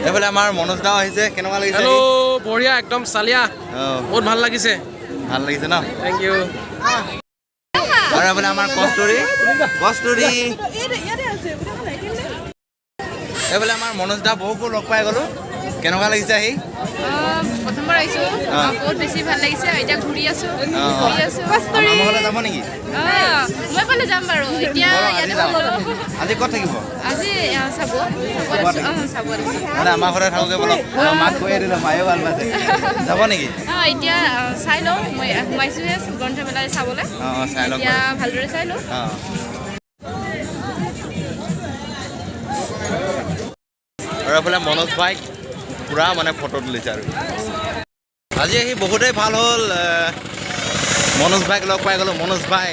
এইফালে আমাৰ মনোজ দাও আহিছে কেনেকুৱা লাগিছে হেল্ল' বঢ়িয়া একদম চালিয়া বহুত ভাল লাগিছে ন থেংক ইউ আৰু এইফালে আমাৰ কস্তুৰী এইফালে আমাৰ মনোজ দা বহুতো লগ পাই গ'লো কেনেকুৱা লাগিছে আহি প্ৰথমবাৰ আহিছোঁ বহুত বেছি ভাল লাগিছে এতিয়া ঘূৰি আছোঁ আমাৰ ঘৰলৈ যাব নেকি মই ক'লে যাম বাৰু এতিয়া আজি ক'ত থাকিব আজি চাব আমাৰ ঘৰতে থাকোঁগৈ বলক মাক কৈয়ে দিলোঁ মায়ে ভাল পাইছে যাব নেকি এতিয়া চাই লওঁ মই সোমাইছোঁহে গ্ৰন্থমেলাই চাবলৈ চাই লওক এতিয়া ভালদৰে চাই লওঁ আৰু এইফালে মনোজ ভাইক পুৰা মানে ফটো তুলিছে আৰু আজি আহি বহুতেই ভাল হ'ল মনোজ ভাইক লগ পাই গ'লোঁ মনোজ ভাই